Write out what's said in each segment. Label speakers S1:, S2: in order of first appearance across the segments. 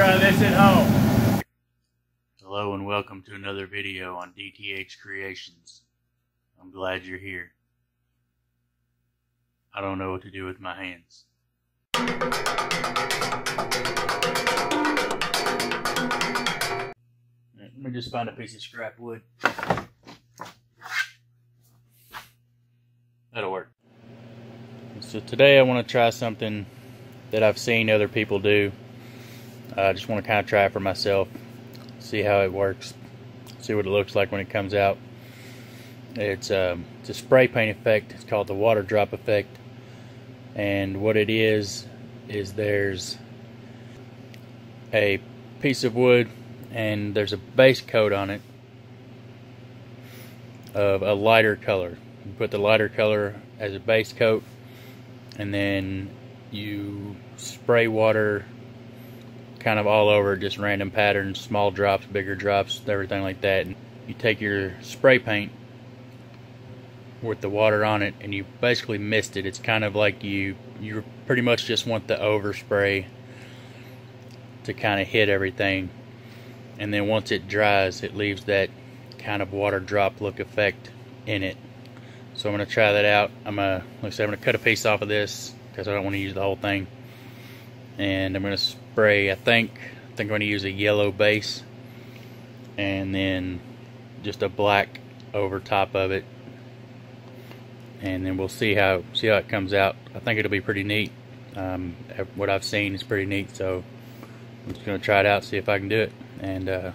S1: try this at home.
S2: Hello and welcome to another video on DTH Creations. I'm glad you're here. I don't know what to do with my hands. Let me just find a piece of scrap wood. That'll work. So today I want to try something that I've seen other people do. I just want to kind of try it for myself, see how it works, see what it looks like when it comes out. It's a spray paint effect. It's called the water drop effect. And what it is there's a piece of wood and there's a base coat on it of a lighter color. You put the lighter color as a base coat, and then you spray water kind of all over, just random patterns, small drops, bigger drops, everything like that. And you take your spray paint with the water on it and you basically mist it. It's kind of like you pretty much just want the overspray to kind of hit everything, and then once it dries it leaves that kind of water drop look effect in it. So I'm going to try that out. I'm going to cut a piece off of this because I don't want to use the whole thing, and I'm going to spray, I think I'm going to use a yellow base and then just a black over top of it, and then we'll see how it comes out. I think it'll be pretty neat. What I've seen is pretty neat, so I'm just going to try it out, see if I can do it. And so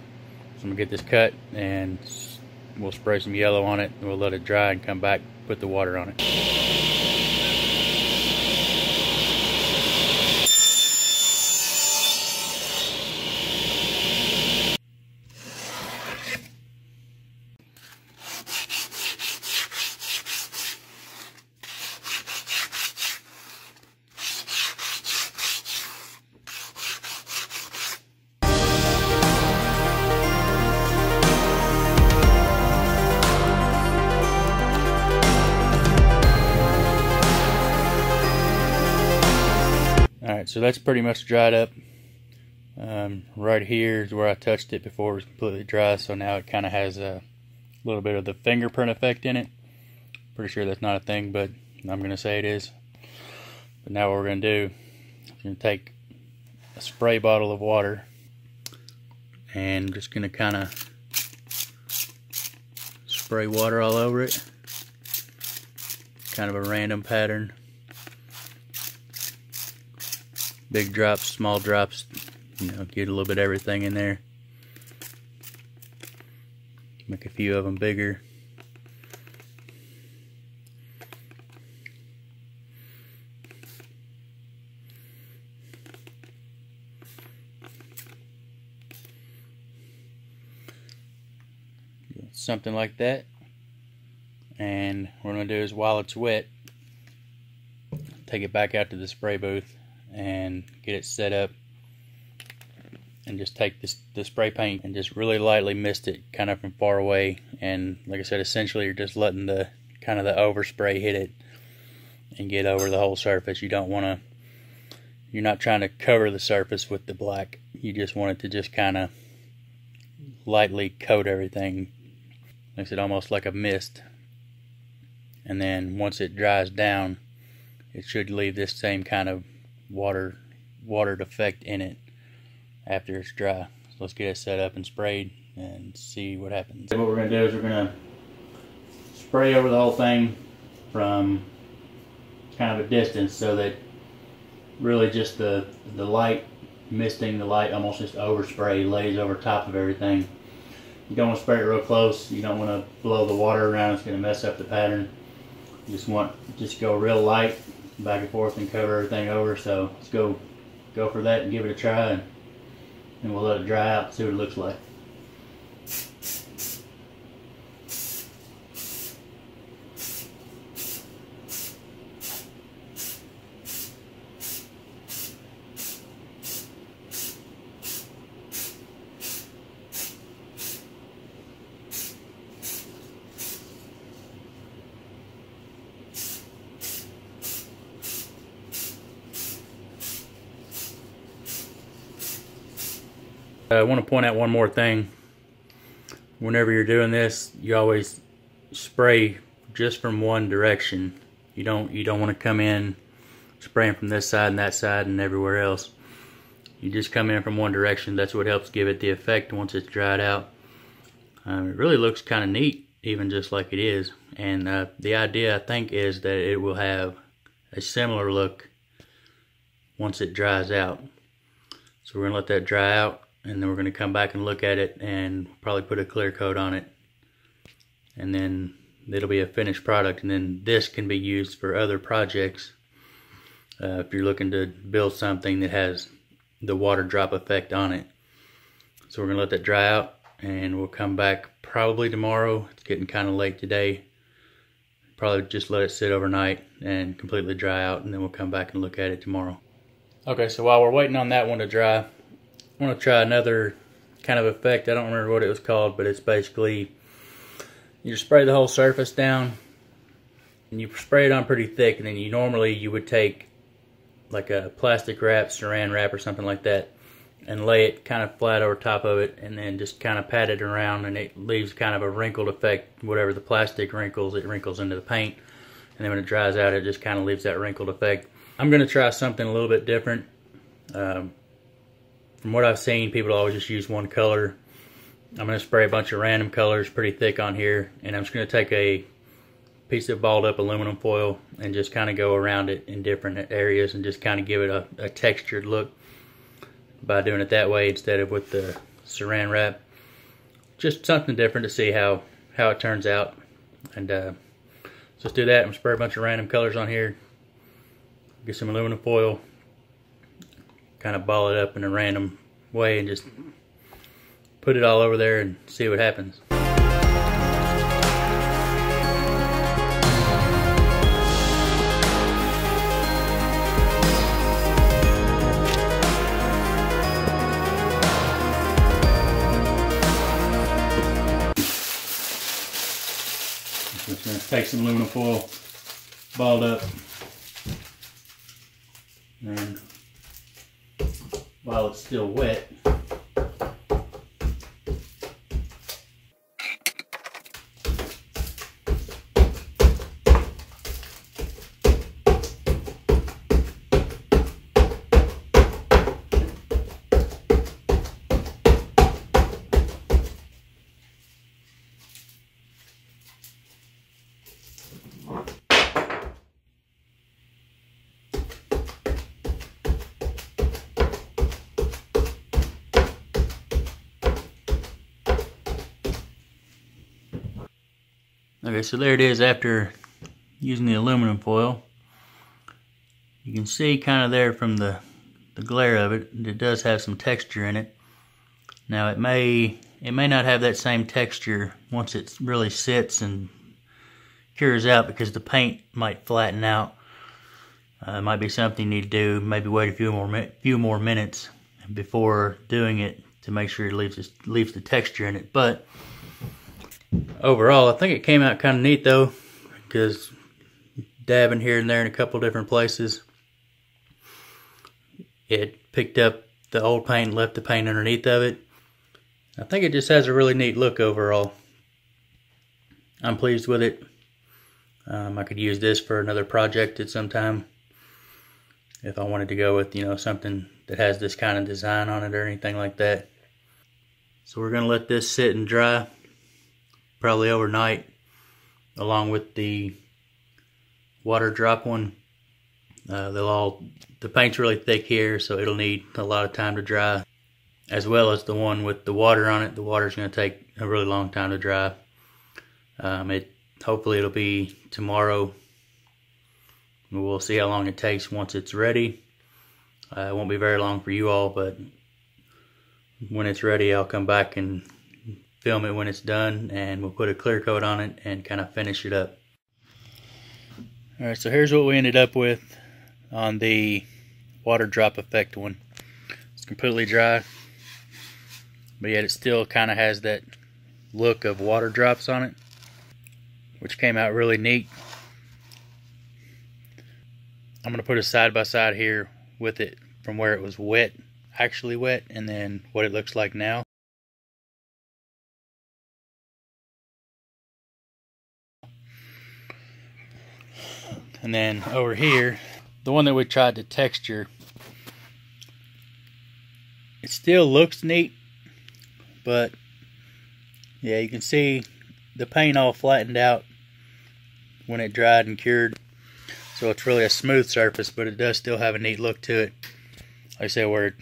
S2: I'm going to get this cut and we'll spray some yellow on it and we'll let it dry and come back, put the water on it. Alright, so that's pretty much dried up. Right here is where I touched it before it was completely dry, so now it kind of has a little bit of the fingerprint effect in it. Pretty sure that's not a thing, but I'm going to say it is. But now what we're going to do is we're going to take a spray bottle of water and just going to kind of spray water all over it. Kind of a random pattern. Big drops, small drops, you know, get a little bit of everything in there. Make a few of them bigger. Something like that. And what I'm going to do is, while it's wet, take it back out to the spray booth and get it set up, and just take the spray paint and just really lightly mist it kind of from far away. And like I said, essentially you're just letting the kind of the overspray hit it and get over the whole surface. You're not trying to cover the surface with the black. You just want it to just kind of lightly coat everything. Makes it almost like a mist. And then once it dries down, it should leave this same kind of watered effect in it after it's dry. So let's get it set up and sprayed and see what happens. What we're going to do is we're going to spray over the whole thing from kind of a distance, so that really just the light, misting the light, almost just overspray lays over top of everything. You don't want to spray it real close. You don't want to blow the water around. It's going to mess up the pattern. You just go real light back and forth and cover everything over. So let's go for that and give it a try, and we'll let it dry out and see what it looks like. I want to point out one more thing. Whenever you're doing this, you always spray just from one direction. You don't want to come in spraying from this side and that side and everywhere else. You just come in from one direction. That's what helps give it the effect once it's dried out. It really looks kind of neat, even just like it is. And the idea, I think, is that it will have a similar look once it dries out. So we're going to let that dry out, and then we're going to come back and look at it and probably put a clear coat on it. And then it'll be a finished product, and then this can be used for other projects. If you're looking to build something that has the water drop effect on it. So we're going to let that dry out, and we'll come back probably tomorrow. It's getting kind of late today. Probably just let it sit overnight and completely dry out, and then we'll come back and look at it tomorrow. Okay, so while we're waiting on that one to dry, I want to try another kind of effect. I don't remember what it was called, but it's basically you spray the whole surface down, and you spray it on pretty thick, and then you would take like a plastic wrap, saran wrap or something like that, and lay it kind of flat over top of it, and then just kind of pat it around, and it leaves kind of a wrinkled effect. Whatever the plastic wrinkles, it wrinkles into the paint, and then when it dries out, it just kind of leaves that wrinkled effect. I'm going to try something a little bit different. From what I've seen, people always just use one color. I'm going to spray a bunch of random colors pretty thick on here, and I'm just going to take a piece of balled up aluminum foil and just kind of go around it in different areas and just kind of give it a textured look by doing it that way instead of with the saran wrap. Just something different to see how it turns out. And so let's do that. I'm going to spray a bunch of random colors on here, get some aluminum foil, kind of ball it up in a random way and just put it all over there and see what happens. Just going to take some aluminum foil, balled up, and while it's still wet, okay, so there it is after using the aluminum foil. You can see kind of there from the glare of it, it does have some texture in it. Now it may not have that same texture once it really sits and cures out, because the paint might flatten out. It might be something you need to do, maybe wait a few more minutes before doing it to make sure it leaves the texture in it. But overall, I think it came out kind of neat though, because dabbing here and there in a couple different places, it picked up the old paint and left the paint underneath of it. I think it just has a really neat look overall. I'm pleased with it. I could use this for another project at some time if I wanted to go with, something that has this kind of design on it or anything like that. So we're going to let this sit and dry probably overnight, along with the water drop one. The paint's really thick here, so it'll need a lot of time to dry, as well as the one with the water on it. The water's going to take a really long time to dry. Hopefully it'll be tomorrow. We'll see how long it takes once it's ready. It won't be very long for you all, but when it's ready, I'll come back and film it when it's done, and we'll put a clear coat on it and kind of finish it up. Alright, so here's what we ended up with on the water drop effect one. It's completely dry, but yet it still kind of has that look of water drops on it, which came out really neat. I'm going to put a side by side here with it from where it was wet actually wet and then what it looks like now. And then over here, the one that we tried to texture, it still looks neat, but yeah, you can see the paint all flattened out when it dried and cured. So it's really a smooth surface, but it does still have a neat look to it. Like I said, where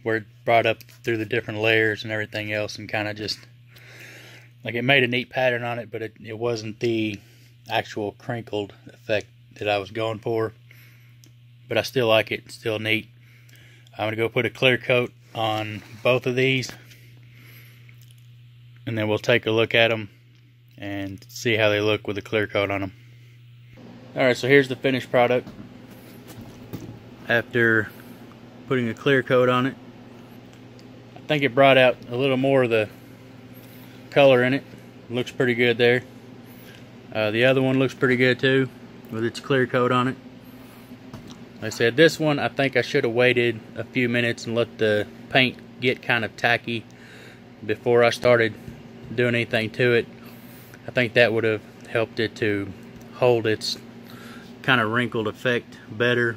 S2: it brought up through the different layers and everything else, and kind of just, like, it made a neat pattern on it, but it wasn't the actual crinkled effect that I was going for. But I still like it, it's still neat. I'm gonna go put a clear coat on both of these, and then we'll take a look at them and see how they look with a clear coat on them. Alright, so here's the finished product after putting a clear coat on it. I think it brought out a little more of the color in it. Looks pretty good there. The other one looks pretty good too with its clear coat on it. Like I said, this one I think I should have waited a few minutes and let the paint get kind of tacky before I started doing anything to it. I think that would have helped it to hold its kind of wrinkled effect better.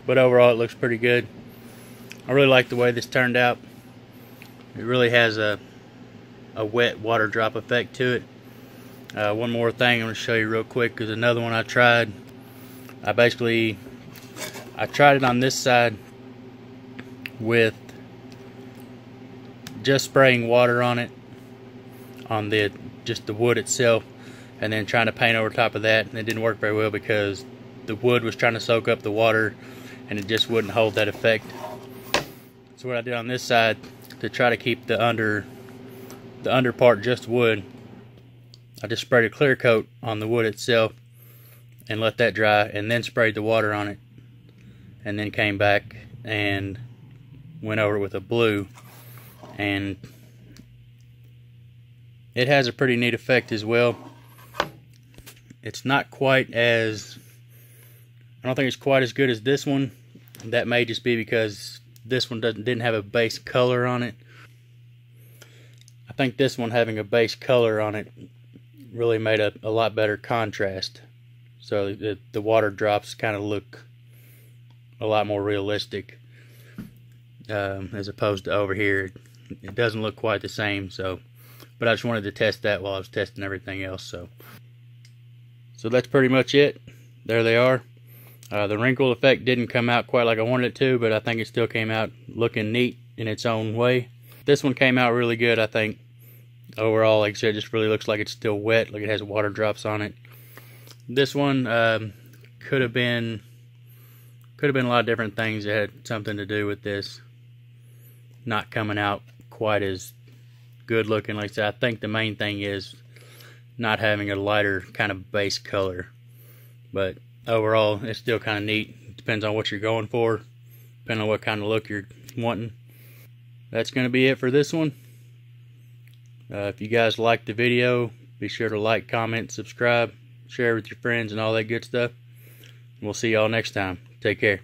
S2: But overall it looks pretty good. I really like the way this turned out. It really has a wet water drop effect to it. One more thing I'm going to show you real quick is another one I tried. I tried it on this side with just spraying water on it, on just the wood itself, and then trying to paint over top of that, and it didn't work very well because the wood was trying to soak up the water and it just wouldn't hold that effect. So what I did on this side to try to keep the under part just wood, I just sprayed a clear coat on the wood itself and let that dry, and then sprayed the water on it, and then came back and went over it with a blue, and it has a pretty neat effect as well. It's not quite as, I don't think it's quite as good as this one. That may just be because this one didn't have a base color on it. I think this one having a base color on it really made a lot better contrast. So the water drops kind of look a lot more realistic, as opposed to over here. It doesn't look quite the same. So, but I just wanted to test that while I was testing everything else. So that's pretty much it. There they are. The wrinkle effect didn't come out quite like I wanted it to, but I think it still came out looking neat in its own way. This one came out really good, I think. Overall, like I said, it just really looks like it's still wet, like it has water drops on it. This one could have been a lot of different things that had something to do with this not coming out quite as good looking. Like I said, I think the main thing is not having a lighter kind of base color. But overall, it's still kind of neat. It depends on what you're going for, depending on what kind of look you're wanting. That's going to be it for this one. If you guys liked the video, be sure to like, comment, subscribe, share with your friends and all that good stuff. We'll see y'all next time. Take care.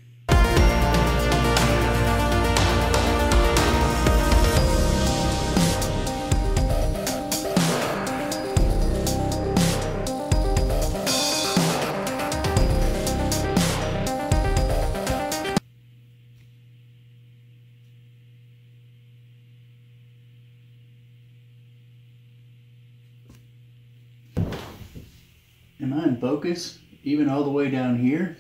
S2: Am I in focus? Even all the way down here?